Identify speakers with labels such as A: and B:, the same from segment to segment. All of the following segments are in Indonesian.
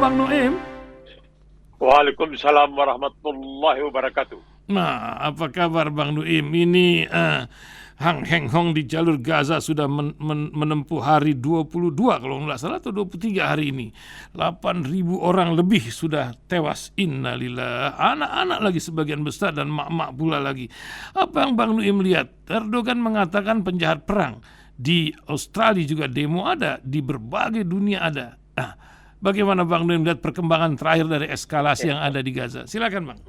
A: Bang Noem.
B: Waalaikumsalam warahmatullahi wabarakatuh.
A: Nah, apa kabar Bang Noem? Ini Hang Heng Hong di jalur Gaza sudah menempuh hari 22 kalau nggak salah atau 23 hari ini. 8.000 orang lebih sudah tewas. Innalillah. Anak-anak lagi sebagian besar dan mak-mak pula lagi. Apa yang Bang Noem lihat? Erdogan mengatakan penjahat perang. Di Australia juga demo ada, di berbagai dunia ada. Nah, bagaimana Bang Noem lihat perkembangan terakhir dari eskalasi yang ada di Gaza? Silakan Bang.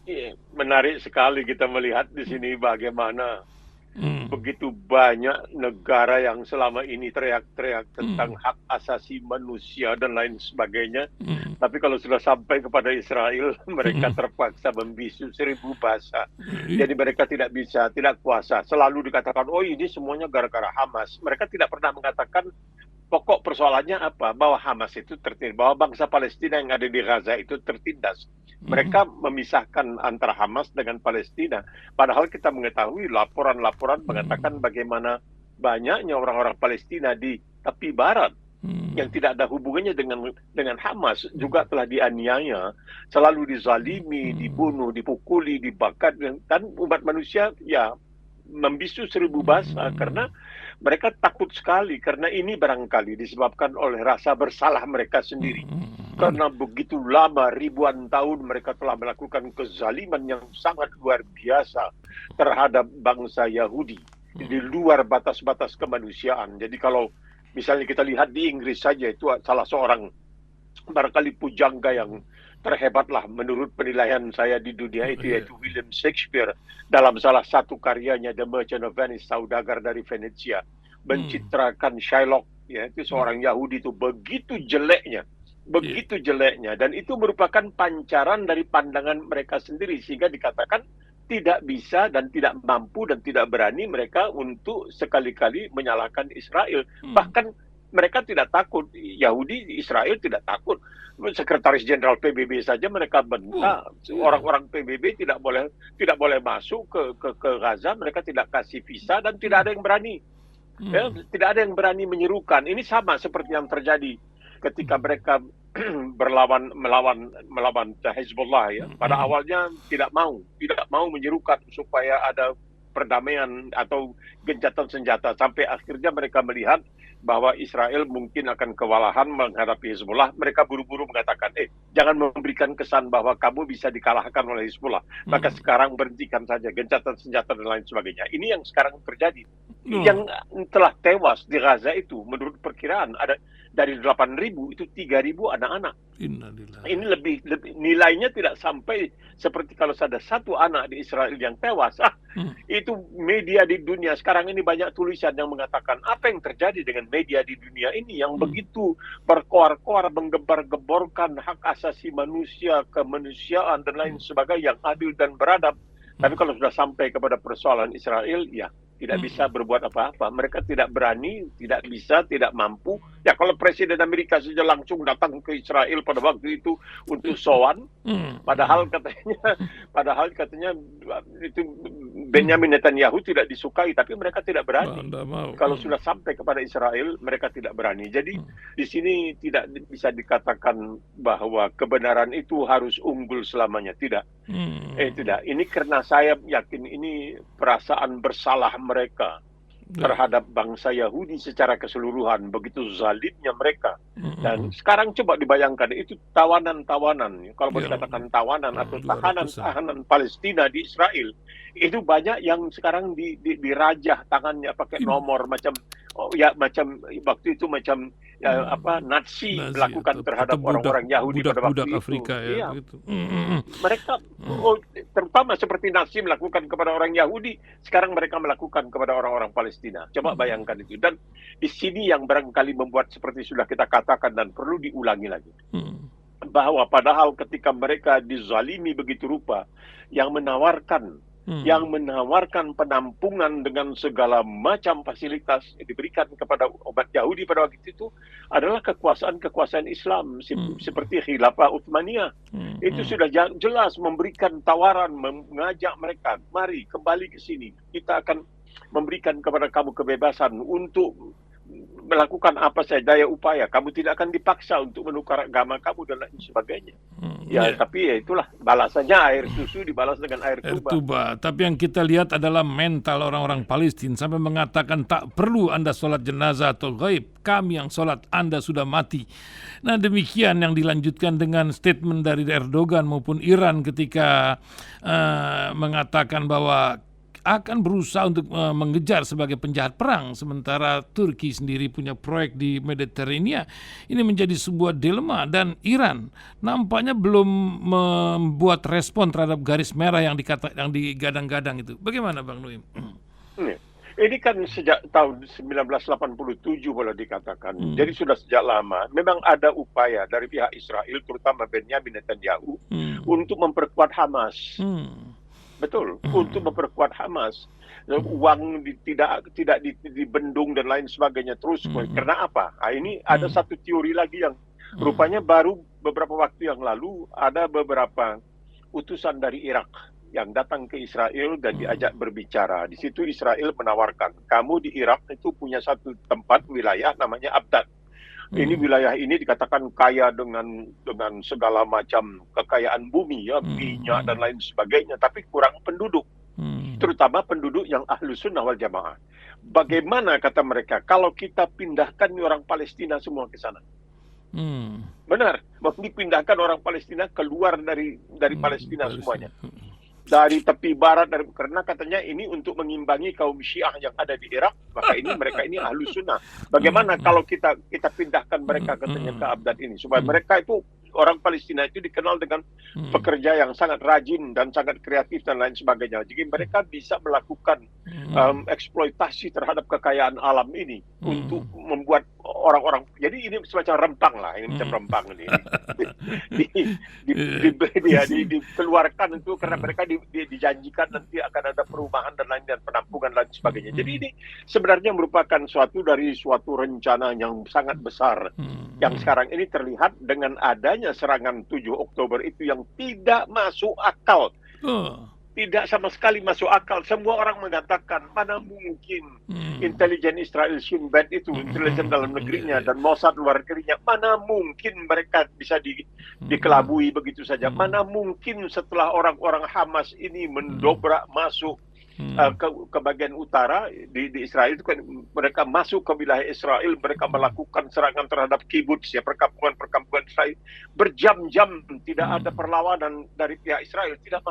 B: Iya, menarik sekali kita melihat di sini bagaimana
A: Hmm.
B: begitu banyak negara yang selama ini teriak-teriak tentang hak asasi manusia dan lain sebagainya.
A: Hmm.
B: Tapi kalau sudah sampai kepada Israel, mereka terpaksa membisu 1000 bahasa. Jadi mereka tidak bisa, tidak kuasa. Selalu dikatakan, oh ini semuanya gara-gara Hamas. Mereka tidak pernah mengatakan pokok persoalannya apa? Bahwa Hamas itu tertindas, bahwa bangsa Palestina yang ada di Gaza itu tertindas. Mereka memisahkan antara Hamas dengan Palestina. Padahal kita mengetahui laporan-laporan mengatakan bagaimana banyaknya orang-orang Palestina di tepi barat yang tidak ada hubungannya dengan Hamas juga telah dianiaya, selalu dizalimi, dibunuh, dipukuli, dibakar, dan umat manusia ya membisu 1000 bahasa karena mereka takut sekali, karena ini barangkali disebabkan oleh rasa bersalah mereka sendiri. Karena begitu lama, ribuan tahun mereka telah melakukan kezaliman yang sangat luar biasa terhadap bangsa Yahudi di luar batas-batas kemanusiaan. Jadi kalau misalnya kita lihat di Inggris saja, itu salah seorang barangkali pujangga yang terhebatlah menurut penilaian saya di dunia itu, yaitu William Shakespeare dalam salah satu karyanya The Merchant of Venice, saudagar dari Venesia, mencitrakan Shylock, ya, itu seorang Yahudi itu begitu jeleknya, dan itu merupakan pancaran dari pandangan mereka sendiri, sehingga dikatakan tidak bisa dan tidak mampu dan tidak berani mereka untuk sekali-kali menyalahkan Israel. Bahkan mereka tidak takut, Yahudi di Israel tidak takut. Sekretaris Jenderal PBB saja mereka bentak, orang-orang PBB tidak boleh masuk ke Gaza, mereka tidak kasih visa dan tidak ada yang berani. Ya, tidak ada yang berani menyerukan. Ini sama seperti yang terjadi ketika mereka melawan Hezbollah, ya. Pada awalnya tidak mau menyerukan supaya ada perdamaian atau gencatan senjata, sampai akhirnya mereka melihat bahwa Israel mungkin akan kewalahan menghadapi Hezbollah. Mereka buru-buru mengatakan, jangan memberikan kesan bahwa kamu bisa dikalahkan oleh Hezbollah. Maka sekarang berhentikan saja gencatan senjata dan lain sebagainya. Ini yang sekarang terjadi. Yang telah tewas di Gaza itu, menurut perkiraan ada dari 8.000 itu 3.000 anak-anak. Ini lebih nilainya tidak sampai seperti kalau ada satu anak di Israel yang tewas. Itu media di dunia sekarang ini banyak tulisan yang mengatakan apa yang terjadi dengan media di dunia ini yang begitu berkoar-koar menggembar-gemborkan hak asasi manusia, kemanusiaan dan lain sebagainya yang adil dan beradab. Tapi kalau sudah sampai kepada persoalan Israel, ya tidak bisa berbuat apa-apa. Mereka tidak berani, tidak bisa, tidak mampu. Ya kalau Presiden Amerika saja langsung datang ke Israel pada waktu itu untuk sowan, padahal katanya itu Benjamin Netanyahu tidak disukai, tapi mereka tidak berani. Kalau sudah sampai kepada Israel, mereka tidak berani. Jadi di sini tidak bisa dikatakan bahwa kebenaran itu harus unggul selamanya. Tidak. Tidak. Ini karena saya yakin ini perasaan bersalah mereka terhadap bangsa Yahudi secara keseluruhan, begitu zalimnya mereka. Dan sekarang coba dibayangkan, itu tawanan-tawanan, kalau boleh dikatakan tawanan atau tahanan-tahanan Palestina di Israel, itu banyak yang sekarang dirajah tangannya pakai nomor macam waktu itu macam Nazi melakukan terhadap orang-orang Yahudi pada waktu itu.
A: Afrika, ya, begitu.
B: Mereka terutama seperti Nazi melakukan kepada orang Yahudi, sekarang mereka melakukan kepada orang-orang Palestina. Coba bayangkan itu. Dan di sini yang barangkali membuat seperti sudah kita katakan dan perlu diulangi lagi, bahwa padahal ketika mereka dizalimi begitu rupa, yang menawarkan penampungan dengan segala macam fasilitas yang diberikan kepada umat Yahudi pada waktu itu adalah kekuasaan Islam, seperti Khilafah Utsmaniyah. Itu sudah jelas memberikan tawaran, mengajak mereka, mari kembali ke sini, kita akan memberikan kepada kamu kebebasan untuk melakukan apa saja daya upaya. Kamu tidak akan dipaksa untuk menukar agama kamu dan lain sebagainya. Ya, tapi ya itulah balasannya air susu dibalas dengan air
A: Air
B: tuba.
A: tuba. Tapi yang kita lihat adalah mental orang-orang Palestina sampai mengatakan tak perlu Anda sholat jenazah atau gaib. Kami yang sholat, Anda sudah mati. Nah, demikian yang dilanjutkan dengan statement dari Erdogan maupun Iran ketika mengatakan bahwa akan berusaha untuk mengejar sebagai penjahat perang, sementara Turki sendiri punya proyek di Mediterania. Ini menjadi sebuah dilema dan Iran nampaknya belum membuat respon terhadap garis merah yang digadang-gadang itu. Bagaimana Bang Nuim?
B: Ini kan sejak tahun 1987 boleh dikatakan. Jadi sudah sejak lama. Memang ada upaya dari pihak Israel, terutama Benjamin Netanyahu, untuk memperkuat Hamas. Betul, untuk memperkuat Hamas. Uang tidak dibendung dan lain sebagainya terus. Karena apa? Nah, ini ada satu teori lagi yang rupanya baru beberapa waktu yang lalu ada beberapa utusan dari Irak yang datang ke Israel dan diajak berbicara. Di situ Israel menawarkan, kamu di Irak itu punya satu tempat wilayah namanya Abdad. Ini wilayah ini dikatakan kaya dengan segala macam kekayaan bumi, ya, minyak dan lain sebagainya, tapi kurang penduduk, terutama penduduk yang ahlu sunnah wal jamaah. Bagaimana kata mereka kalau kita pindahkan orang Palestina semua ke sana? Benar, mau dipindahkan orang Palestina keluar dari Palestina semuanya. Dari tepi barat, karena katanya ini untuk mengimbangi kaum Syiah yang ada di Irak, maka mereka ini ahlu sunnah. Bagaimana kalau kita pindahkan mereka katanya ke Abdad ini, supaya mereka itu orang Palestina itu dikenal dengan pekerja yang sangat rajin dan sangat kreatif dan lain sebagainya. Jadi mereka bisa melakukan eksploitasi terhadap kekayaan alam ini untuk membuat orang-orang. Jadi ini semacam rempang lah, ini macam rempang ini. Dikeluarkan itu karena mereka dijanjikan nanti akan ada perumahan dan lain dan penampungan dan sebagainya. Jadi ini sebenarnya merupakan suatu rencana yang sangat besar yang sekarang ini terlihat dengan adanya serangan 7 Oktober itu yang tidak masuk akal. Tidak sama sekali masuk akal. Semua orang mengatakan mana mungkin intelijen Israel Shin Bet itu, intelijen dalam negerinya dan Mossad luar negerinya, mana mungkin mereka bisa dikelabui begitu saja. Mana mungkin setelah orang-orang Hamas ini mendobrak masuk ke bagian utara di Israel itu kan, mereka masuk ke wilayah Israel, mereka melakukan serangan terhadap kibuts, ya, perkampungan Israel berjam-jam, tidak ada perlawanan dari pihak Israel. Tidak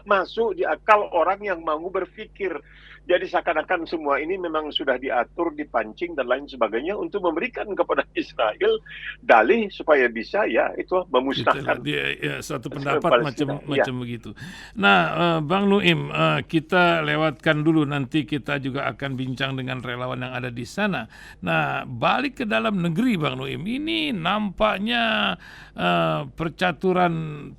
B: masuk di akal orang yang mau berpikir. Jadi seakan-akan semua ini memang sudah diatur, dipancing dan lain sebagainya untuk memberikan kepada Israel dalih supaya bisa memusnahkan
A: suatu pendapat macam begitu. Nah, Bang Nuim, kita lewatkan dulu, nanti kita juga akan bincang dengan relawan yang ada di sana. Nah, balik ke dalam negeri Bang Nuim, ini nampaknya percaturan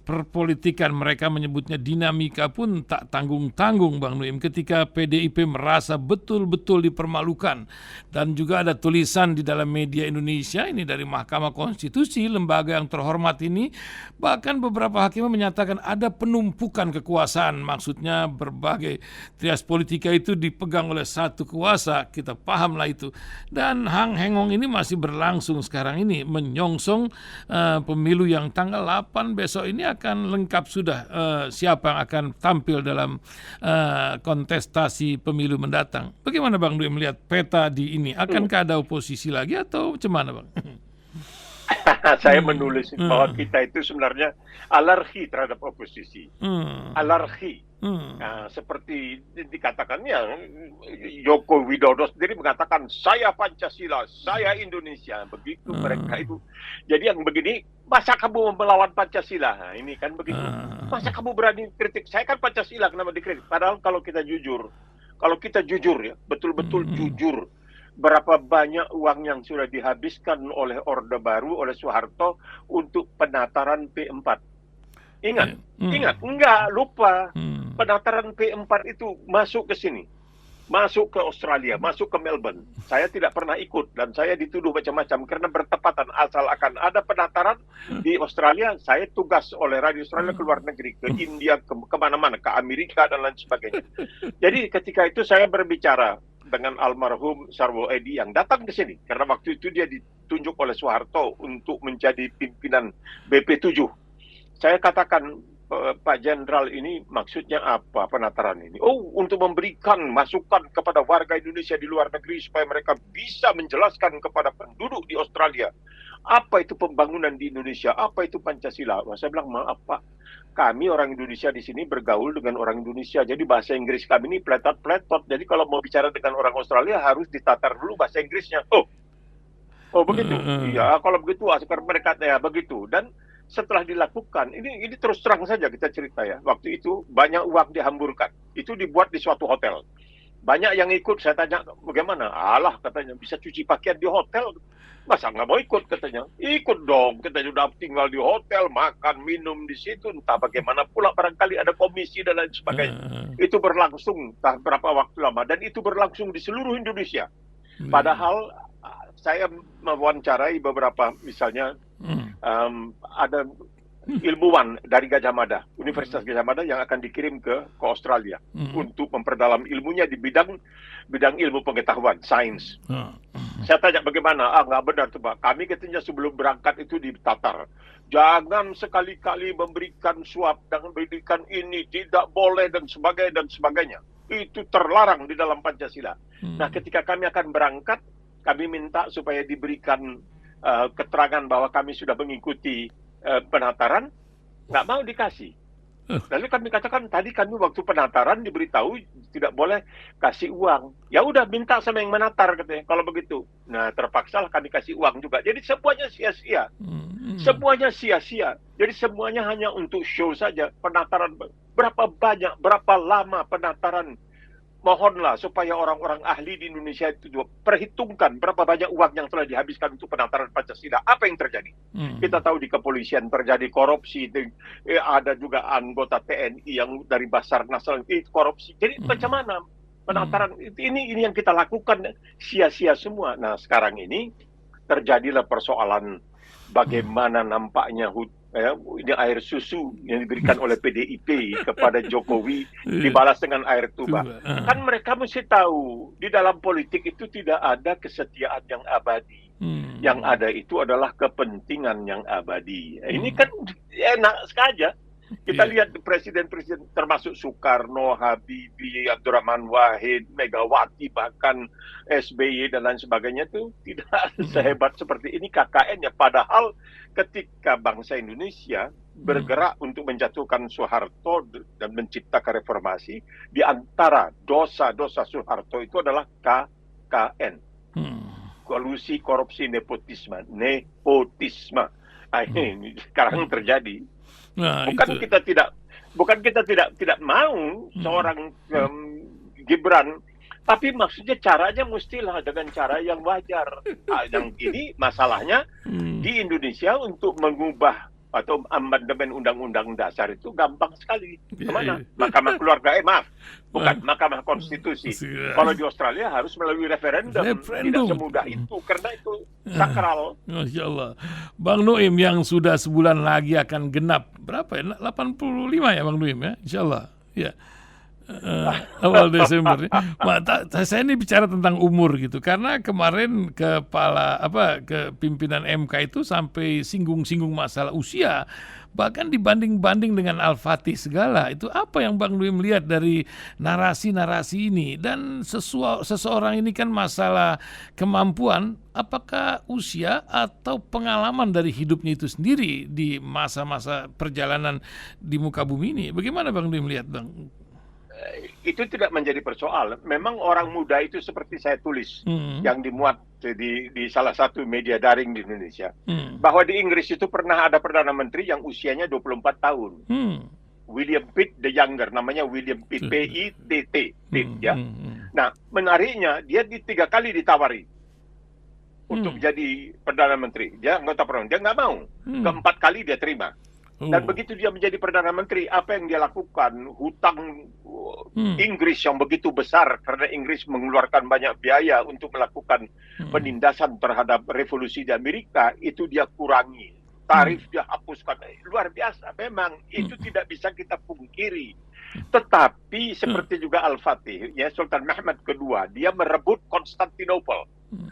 A: perpolitikan, mereka menyebutnya dinamika pun tak tanggung-tanggung Bang Nuim, ketika PDIP merasa betul-betul dipermalukan. Dan juga ada tulisan di dalam media Indonesia ini dari Mahkamah Konstitusi, lembaga yang terhormat ini, bahkan beberapa hakim menyatakan ada penumpukan kekuasaan, maksudnya berbagai trias politika itu dipegang oleh satu kuasa, kita pahamlah itu. Dan Hang Hengong ini masih berlangsung sekarang ini, menyongsong pemilu yang tanggal 8 besok ini akan lengkap sudah siapa yang akan tampil dalam kontestasi pemilu mendatang. Bagaimana Bang Dwi melihat peta di ini? Akankah ada oposisi lagi atau macam mana Bang?
B: Saya menulis bahwa kita itu sebenarnya alergi terhadap oposisi. Alergi. Nah, seperti dikatakannya, Joko Widodo sendiri mengatakan, saya Pancasila, saya Indonesia. Begitu mereka itu. Jadi yang begini, masa kamu melawan Pancasila? Nah, ini kan begitu. Masa kamu berani kritik? Saya kan Pancasila, kenapa dikritik? Padahal kalau kita jujur ya, betul-betul jujur, berapa banyak uang yang sudah dihabiskan oleh Orde Baru, oleh Soeharto untuk penataran P4. Ingat, enggak lupa. Penataran P4 itu masuk ke sini, masuk ke Australia, masuk ke Melbourne. Saya tidak pernah ikut dan saya dituduh macam-macam karena bertepatan, asal akan ada penataran di Australia, saya tugas oleh Radio Australia ke luar negeri, ke India, kemana-mana, ke Amerika dan lain sebagainya. Jadi ketika itu saya berbicara dengan almarhum Sarwo Edi yang datang ke sini. Karena waktu itu dia ditunjuk oleh Soeharto untuk menjadi pimpinan BP7. Saya katakan, Pak Jenderal, ini maksudnya apa penataran ini? Oh, untuk memberikan masukan kepada warga Indonesia di luar negeri supaya mereka bisa menjelaskan kepada penduduk di Australia apa itu pembangunan di Indonesia, apa itu Pancasila. Wah, saya bilang, maaf Pak, kami orang Indonesia di sini bergaul dengan orang Indonesia, jadi bahasa Inggris kami ini pletot-pletot. Jadi kalau mau bicara dengan orang Australia harus ditatar dulu bahasa Inggrisnya. Oh begitu. Iya, kalau begitu askar mereka ya begitu. Dan setelah dilakukan, ini terus terang saja kita cerita ya. Waktu itu banyak uang dihamburkan. Itu dibuat di suatu hotel. Banyak yang ikut, saya tanya bagaimana? Alah, katanya, bisa cuci pakaian di hotel. Masa nggak mau ikut, katanya. Ikut dong, kita sudah tinggal di hotel, makan, minum di situ. Entah bagaimana pula, barangkali ada komisi dan lain sebagainya. Itu berlangsung entah berapa waktu lama. Dan itu berlangsung di seluruh Indonesia. Padahal saya mewawancarai beberapa, misalnya ada ilmuwan dari Gajah Mada, Universitas Gajah Mada yang akan dikirim ke Australia untuk memperdalam ilmunya di bidang ilmu pengetahuan, sains. Saya tanya bagaimana? Nggak benar tuh Pak. Kami katanya sebelum berangkat itu ditatar. Jangan sekali-kali memberikan suap dan memberikan ini, tidak boleh dan sebagainya. Itu terlarang di dalam Pancasila. Nah, ketika kami akan berangkat, kami minta supaya diberikan keterangan bahwa kami sudah mengikuti penataran, nggak mau dikasih. Lalu kami katakan, tadi kami waktu penataran diberitahu tidak boleh kasih uang. Ya udah, minta sama yang menatar katanya, kalau begitu. Nah, terpaksalah kami kasih uang juga. Jadi semuanya sia-sia. Semuanya sia-sia. Jadi semuanya hanya untuk show saja. Penataran, berapa banyak, berapa lama penataran. Mohonlah supaya orang-orang ahli di Indonesia itu juga perhitungkan berapa banyak uang yang telah dihabiskan untuk penataran Pancasila. Apa yang terjadi? Kita tahu di kepolisian terjadi korupsi, ada juga anggota TNI yang dari Basarnas itu korupsi. Jadi macam mana penataran ini yang kita lakukan sia-sia semua. Nah, sekarang ini terjadilah persoalan bagaimana nampaknya ini air susu yang diberikan oleh PDIP kepada Jokowi dibalas dengan air tuba. Kan mereka mesti tahu di dalam politik itu tidak ada kesetiaan yang abadi. Yang ada itu adalah kepentingan yang abadi. Ini kan enak saja. Kita lihat presiden-presiden termasuk Soekarno, Habibie, Abdurrahman Wahid, Megawati, bahkan SBY dan lain sebagainya itu tidak sehebat seperti ini KKN-nya. Padahal ketika bangsa Indonesia bergerak untuk menjatuhkan Soeharto dan menciptakan reformasi, di antara dosa-dosa Soeharto itu adalah KKN. Kolusi, korupsi, nepotisme. Ini sekarang terjadi.
A: Nah,
B: bukan kita tidak mau seorang Gibran, tapi maksudnya caranya mestilah dengan cara yang wajar. Yang ini masalahnya di Indonesia untuk mengubah atau amandemen Undang-Undang Dasar itu gampang sekali. Kemana? Mahkamah Keluarga, bukan Mahkamah Konstitusi. Kalau di Australia harus melalui referendum. Tidak semudah itu, karena itu sakral.
A: Masya Allah. Bang Nuim yang sudah sebulan lagi akan genap, berapa ya? 85 ya Bang Nuim ya? Insya Allah. Ya. Awal Desember. Saya ini bicara tentang umur gitu, karena kemarin ke pimpinan MK itu sampai singgung-singgung masalah usia, bahkan dibanding-banding dengan Al-Fatih segala. Itu apa yang Bang Dwi melihat dari narasi-narasi ini? Dan seseorang ini kan masalah kemampuan, apakah usia atau pengalaman dari hidupnya itu sendiri di masa-masa perjalanan di muka bumi ini? Bagaimana Bang Dwi melihat, Bang?
B: Itu tidak menjadi persoalan. Memang orang muda itu seperti saya tulis yang dimuat di salah satu media daring di Indonesia, bahwa di Inggris itu pernah ada Perdana Menteri yang usianya 24 tahun. William Pitt the Younger, namanya William Pitt, P-I-T-T, Pitt, ya. Nah, menariknya dia 3 kali ditawari untuk jadi Perdana Menteri. Dia anggota parlemen, dia nggak mau. Keempat kali dia terima. Dan begitu dia menjadi Perdana Menteri, apa yang dia lakukan? Hutang Inggris yang begitu besar, karena Inggris mengeluarkan banyak biaya untuk melakukan penindasan terhadap revolusi di Amerika, itu dia kurangi. Tarif dia hapuskan. Luar biasa. Memang itu tidak bisa kita pungkiri. Tetapi seperti juga Al-Fatih, ya Sultan Mehmed kedua, dia merebut Konstantinopel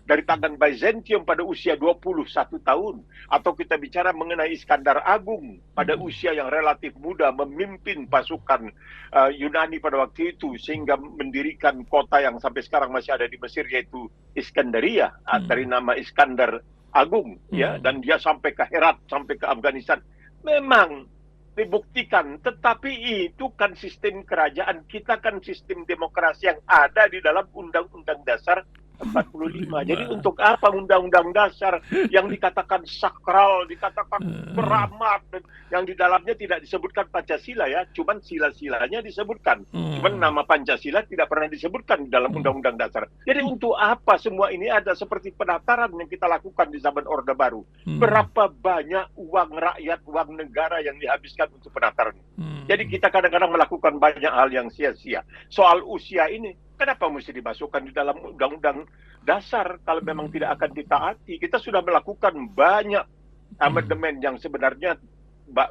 B: dari tangan Byzantium pada usia 21 tahun. Atau kita bicara mengenai Iskandar Agung pada usia yang relatif muda memimpin pasukan Yunani pada waktu itu sehingga mendirikan kota yang sampai sekarang masih ada di Mesir, yaitu Iskandaria, dari nama Iskandar Agung, ya, dan dia sampai ke Herat, sampai ke Afghanistan. Memang dibuktikan, tetapi itu kan sistem kerajaan kita, kan sistem demokrasi yang ada di dalam Undang-Undang Dasar 45. Jadi untuk apa Undang-Undang Dasar yang dikatakan sakral, dikatakan keramat, yang di dalamnya tidak disebutkan Pancasila, ya, cuman sila-silanya disebutkan. Cuman nama Pancasila tidak pernah disebutkan di dalam Undang-Undang Dasar. Jadi untuk apa semua ini ada? Seperti penataran yang kita lakukan di zaman Orde Baru. Berapa banyak uang rakyat, uang negara yang dihabiskan untuk penataran. Jadi kita kadang-kadang melakukan banyak hal yang sia-sia. Soal usia ini, kenapa mesti dimasukkan di dalam Undang-Undang Dasar kalau memang tidak akan ditaati? Kita sudah melakukan banyak amandemen yang sebenarnya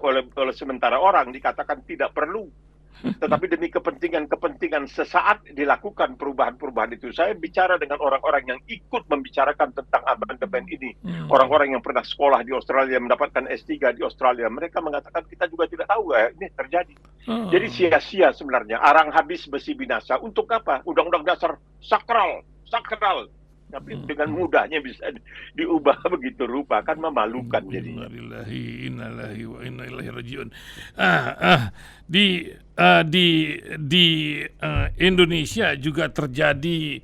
B: oleh sementara orang dikatakan tidak perlu. Tetapi demi kepentingan sesaat dilakukan perubahan-perubahan itu. Saya bicara dengan orang-orang yang ikut membicarakan tentang amandemen ini. Orang-orang yang pernah sekolah di Australia, mendapatkan S3 di Australia. Mereka mengatakan kita juga tidak tahu ini terjadi. Jadi sia-sia sebenarnya. Arang habis besi binasa. Untuk apa? Undang-undang Dasar sakral. Tapi dengan mudahnya bisa diubah begitu rupa, kan memalukan jadinya.
A: Innalillahi wa inna ilaihi rajiun. Di Indonesia juga terjadi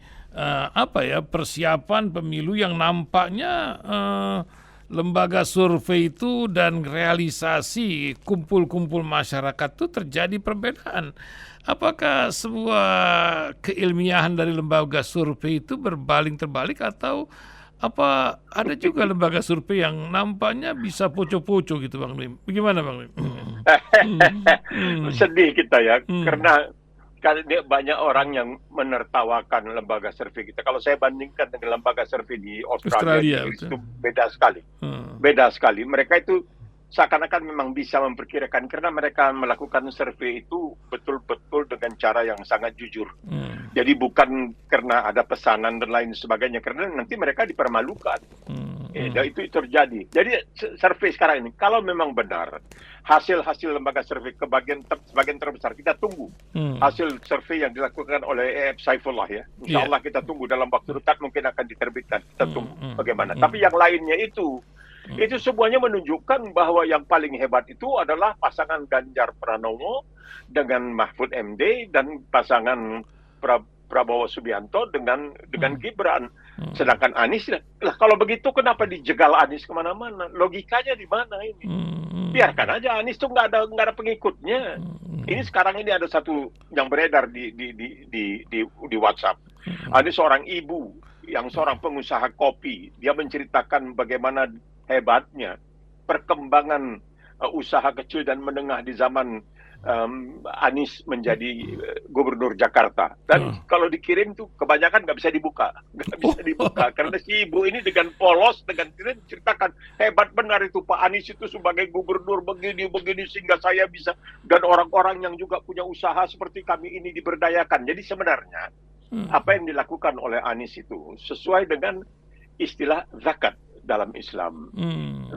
A: persiapan pemilu yang nampaknya lembaga survei itu dan realisasi kumpul-kumpul masyarakat itu terjadi perbedaan. Apakah sebuah keilmiahan dari lembaga survei itu terbalik atau apa ada juga lembaga survei yang nampaknya bisa poco-poco gitu, Bang Lim? Bagaimana, Bang Lim?
B: Sedih kita ya, karena banyak orang yang menertawakan lembaga survei kita. Kalau saya bandingkan dengan lembaga survei di Australia itu beda sekali. Beda sekali. Mereka itu seakan-akan memang bisa memperkirakan, karena mereka melakukan survei itu betul-betul dengan cara yang sangat jujur. Jadi bukan karena ada pesanan dan lain sebagainya, karena nanti mereka dipermalukan. Itu terjadi. Jadi survei sekarang ini, kalau memang benar hasil-hasil lembaga survei sebagian terbesar, kita tunggu hasil survei yang dilakukan oleh EF Saifullah, ya. Insya Allah kita tunggu dalam waktu dekat mungkin akan diterbitkan. Kita tunggu bagaimana. Tapi yang lainnya itu semuanya menunjukkan bahwa yang paling hebat itu adalah pasangan Ganjar Pranowo dengan Mahfud MD dan pasangan Prabowo Subianto dengan Gibran. Sedangkan Anies, lah kalau begitu kenapa dijegal Anies kemana-mana? Logikanya di mana ini? Biarkan aja Anies tuh nggak ada pengikutnya. Ini sekarang ini ada satu yang beredar di WhatsApp. Anies seorang ibu yang seorang pengusaha kopi. Dia menceritakan bagaimana hebatnya perkembangan usaha kecil dan menengah di zaman Anies menjadi gubernur Jakarta. Dan kalau dikirim tuh kebanyakan nggak bisa dibuka karena si ibu ini dengan polos, dengan ceritakan hebat benar itu Pak Anies itu sebagai gubernur begini sehingga saya bisa, dan orang-orang yang juga punya usaha seperti kami ini diberdayakan. Jadi sebenarnya apa yang dilakukan oleh Anies itu sesuai dengan istilah zakat dalam Islam.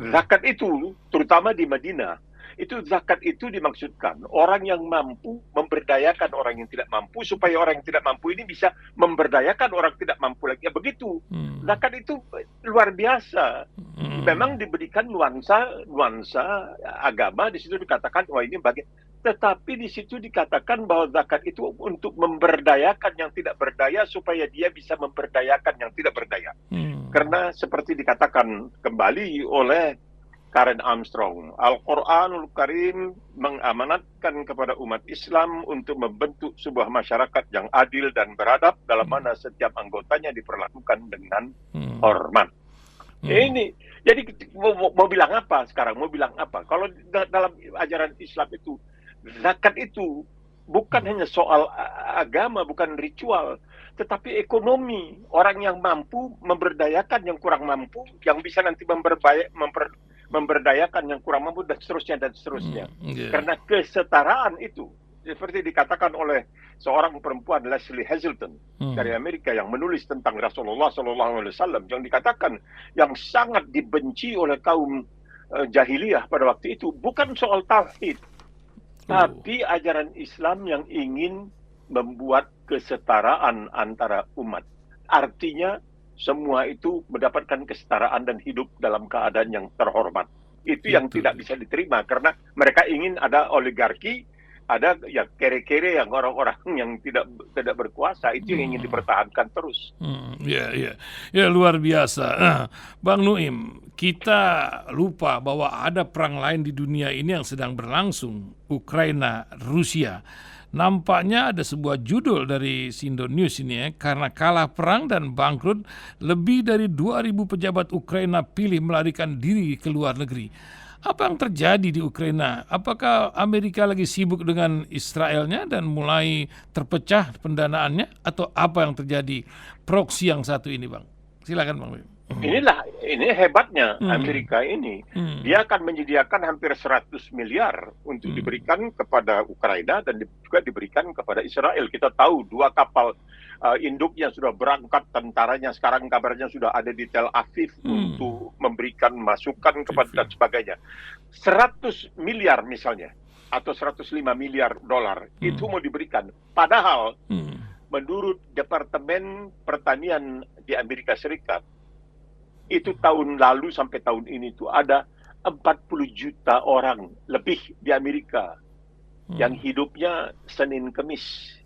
B: Zakat itu, terutama di Madinah, itu zakat itu dimaksudkan orang yang mampu memberdayakan orang yang tidak mampu, supaya orang yang tidak mampu ini bisa memberdayakan orang tidak mampu lagi. Ya begitu. Zakat itu luar biasa. Memang diberikan nuansa agama, di situ dikatakan wah ini bagian. Tetapi di situ dikatakan bahwa zakat itu untuk memberdayakan yang tidak berdaya supaya dia bisa memberdayakan yang tidak berdaya. Karena seperti dikatakan kembali oleh Karen Armstrong, Al-Quranul Karim mengamanatkan kepada umat Islam untuk membentuk sebuah masyarakat yang adil dan beradab, dalam mana setiap anggotanya diperlakukan dengan hormat. Ini, jadi mau bilang apa sekarang? Mau bilang apa? Kalau dalam ajaran Islam itu, zakat itu bukan hanya soal agama, bukan ritual, tetapi ekonomi. Orang yang mampu memberdayakan yang kurang mampu, yang bisa nanti memberdayakan yang kurang mampu, dan seterusnya. Karena kesetaraan itu seperti dikatakan oleh seorang perempuan Leslie Hazelton dari Amerika yang menulis tentang Rasulullah SAW, yang dikatakan yang sangat dibenci oleh kaum jahiliyah pada waktu itu bukan soal tauhid, tapi ajaran Islam yang ingin membuat kesetaraan antara umat. Artinya semua itu mendapatkan kesetaraan dan hidup dalam keadaan yang terhormat. Itu yang tidak bisa diterima karena mereka ingin ada oligarki, ada ya kere-kere yang orang-orang yang tidak berkuasa, itu yang ingin dipertahankan terus.
A: Ya luar biasa. Bang Nuim, kita lupa bahwa ada perang lain di dunia ini yang sedang berlangsung, Ukraina Rusia. Nampaknya ada sebuah judul dari Sindo News ini karena kalah perang dan bangkrut, lebih dari 2.000 pejabat Ukraina pilih melarikan diri ke luar negeri. Apa yang terjadi di Ukraina? Apakah Amerika lagi sibuk dengan Israelnya dan mulai terpecah pendanaannya? Atau apa yang terjadi proksi yang satu ini, Bang? Silakan, Bang.
B: Ini hebatnya Amerika ini. Dia akan menyediakan hampir 100 miliar untuk diberikan kepada Ukraina dan juga diberikan kepada Israel. Kita tahu 2 kapal induknya sudah berangkat, tentaranya sekarang kabarnya sudah ada di Tel Aviv untuk memberikan masukan kepada dan sebagainya. 100 miliar misalnya, atau 105 miliar dolar, itu mau diberikan. Padahal menurut Departemen Pertanian di Amerika Serikat, itu tahun lalu sampai tahun ini itu ada 40 juta orang lebih di Amerika yang hidupnya Senin Kemis.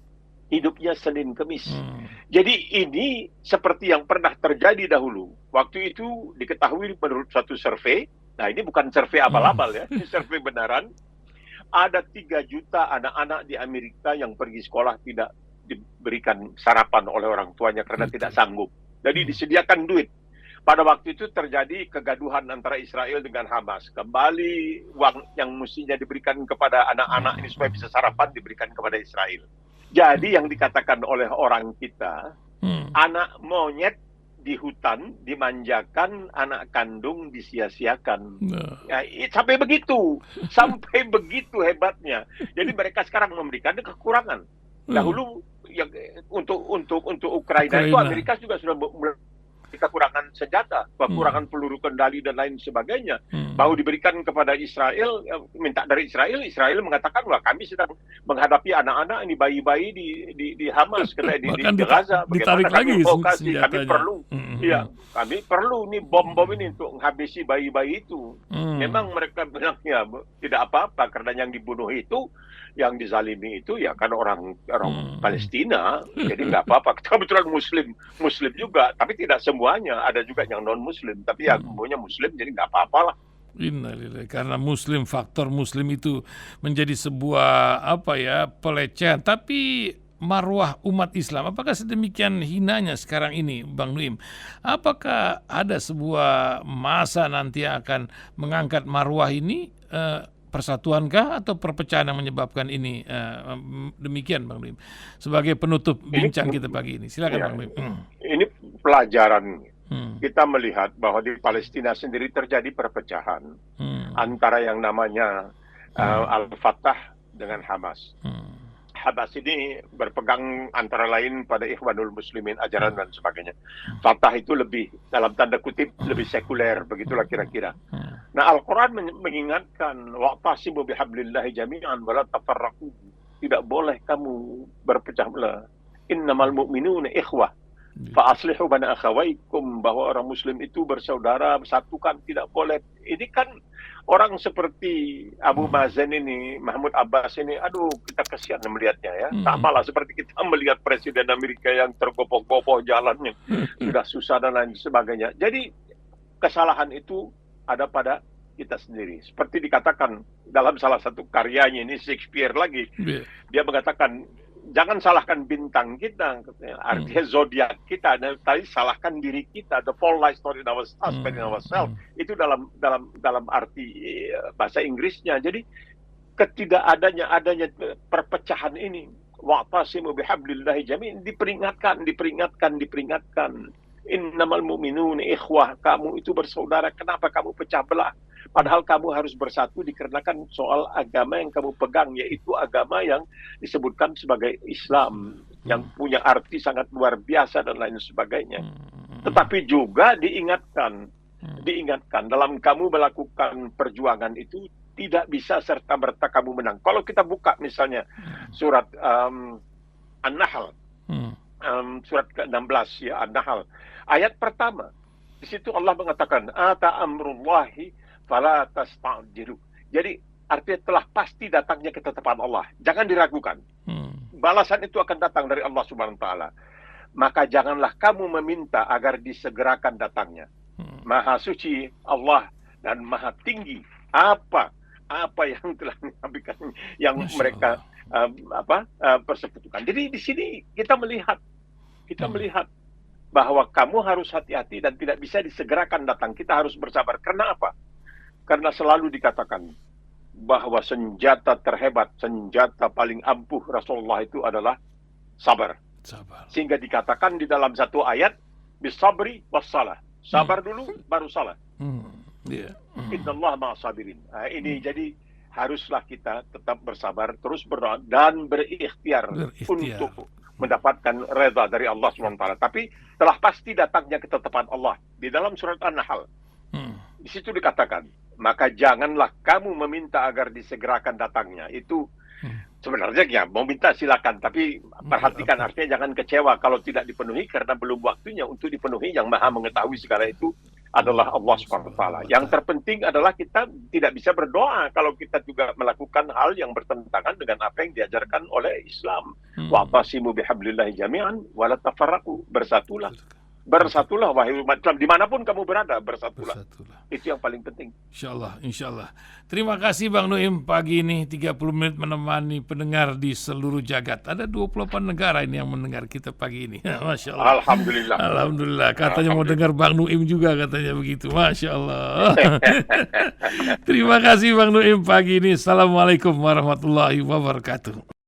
B: Jadi ini seperti yang pernah terjadi dahulu. Waktu itu diketahui menurut suatu survei, nah ini bukan survei abal-abal ya, ini survei benaran, ada 3 juta anak-anak di Amerika yang pergi sekolah tidak diberikan sarapan oleh orang tuanya karena tidak sanggup. Jadi disediakan duit. Pada waktu itu terjadi kegaduhan antara Israel dengan Hamas. Kembali uang yang mestinya diberikan kepada anak-anak ini supaya bisa sarapan diberikan kepada Israel. Jadi yang dikatakan oleh orang kita, anak monyet di hutan dimanjakan, anak kandung disia-siakan. Ya, sampai begitu hebatnya. Jadi mereka sekarang memberikan kekurangan. Dahulu yang untuk Ukraina itu Amerika juga sudah kekurangan senjata, kekurangan peluru kendali dan lain sebagainya. Mau diberikan kepada Israel, minta dari Israel, Israel mengatakan, wah kami sedang menghadapi anak-anak ini, bayi-bayi di Hamas, di Gaza.
A: Ditarik lagi
B: senjatanya. Kami perlu, kami perlu nih bom-bom ini untuk menghabisi bayi-bayi itu. Memang mereka bilang ya tidak apa-apa karena yang dibunuh itu, yang dizalimi itu ya kan orang Palestina, jadi nggak apa-apa. Kebetulan Muslim juga, tapi tidak semuanya, ada juga yang non Muslim, tapi ya semuanya Muslim, jadi nggak apa-apa lah.
A: Innalillahi, karena faktor Muslim itu menjadi sebuah pelecehan. Tapi marwah umat Islam, apakah sedemikian hinanya sekarang ini, Bang Nuim? Apakah ada sebuah masa nanti yang akan mengangkat marwah ini? Persatuankah atau perpecahan yang menyebabkan ini? Demikian Bang Nuim. Sebagai penutup bincang kita pagi ini. Silakan Bang Nuim.
B: Ini pelajaran. Kita melihat bahwa di Palestina sendiri terjadi perpecahan antara yang namanya Al-Fatah dengan Hamas. Hamas ini berpegang antara lain pada Ikhwanul Muslimin, ajaran dan sebagainya. Fatah itu lebih, dalam tanda kutip, lebih sekuler, begitulah kira-kira. Nah, Al-Quran mengingatkan, wa'tasimu bihablillahi jami'an wa la tafarraqu. Tidak boleh kamu berpecah belah. Innamal mu'minuna ikhwah. Fa'aslihu bana akhawaikum, bahwa orang Muslim itu bersaudara, bersatukan, tidak boleh. Ini kan orang seperti Abu Mazen ini, Mahmud Abbas ini, aduh kita kasihan melihatnya ya. Sama lah seperti kita melihat Presiden Amerika yang tergopoh-gopoh jalannya, sudah susah dan lain sebagainya. Jadi kesalahan itu ada pada kita sendiri. Seperti dikatakan dalam salah satu karyanya ini, Shakespeare lagi, dia mengatakan, jangan salahkan bintang kita, artinya zodiak kita, tapi salahkan diri kita. The fall lies not in our stars, but in ourselves. Itu dalam arti bahasa Inggrisnya. Jadi adanya perpecahan ini, wa'tasimu bihablillahi jami'an, diperingatkan. Innamal mu'minun ikhwah, kamu itu bersaudara. Kenapa kamu pecah belah? Padahal kamu harus bersatu dikarenakan soal agama yang kamu pegang, yaitu agama yang disebutkan sebagai Islam, yang punya arti sangat luar biasa dan lain sebagainya. Tetapi juga diingatkan dalam kamu melakukan perjuangan itu tidak bisa serta-merta kamu menang. Kalau kita buka misalnya surat An-Nahl, surat ke-16 ya, An-Nahl, ayat pertama. Di situ Allah mengatakan, ata amrullahi fala tasta'jilu. Jadi artinya telah pasti datangnya ketetapan Allah. Jangan diragukan. Balasan itu akan datang dari Allah Subhanahu wa taala. Maka janganlah kamu meminta agar disegerakan datangnya. Maha suci Allah dan maha tinggi apa yang telah disampaikan, yang mereka persekutukan. Jadi di sini kita melihat bahwa kamu harus hati-hati dan tidak bisa disegerakan datang. Kita harus bersabar. Karena apa? Karena selalu dikatakan bahwa senjata terhebat, senjata paling ampuh Rasulullah itu adalah sabar. Sehingga dikatakan di dalam satu ayat, bisabri wassalah. Sabar dulu, baru salah. Innallaha ma'as-sabirin. Ini jadi haruslah kita tetap bersabar, terus berdoa dan berikhtiar untuk mendapatkan reza dari Allah SWT. Tapi telah pasti datangnya ketetapan Allah. Di dalam surat An-Nahl, di situ dikatakan, maka janganlah kamu meminta agar disegerakan datangnya. Itu sebenarnya ya, mau minta silakan, tapi perhatikan artinya jangan kecewa kalau tidak dipenuhi karena belum waktunya untuk dipenuhi. Yang maha mengetahui segala itu adalah Allah SWT. Yang terpenting adalah kita tidak bisa berdoa kalau kita juga melakukan hal yang bertentangan dengan apa yang diajarkan oleh Islam. Wa'tasimu bihablillahi jami'an wa la tafarraqu. Bersatulah wahai umat Islam, dimanapun kamu berada, bersatulah. Itu yang paling penting.
A: Insya Allah. Terima kasih Bang Nuim pagi ini 30 menit menemani pendengar di seluruh jagat. Ada 28 negara ini yang mendengar kita pagi ini. Masya Allah. Alhamdulillah. Katanya mau dengar Bang Nuim juga, katanya begitu. Masya Allah. Terima kasih Bang Nuim pagi ini. Assalamualaikum warahmatullahi wabarakatuh.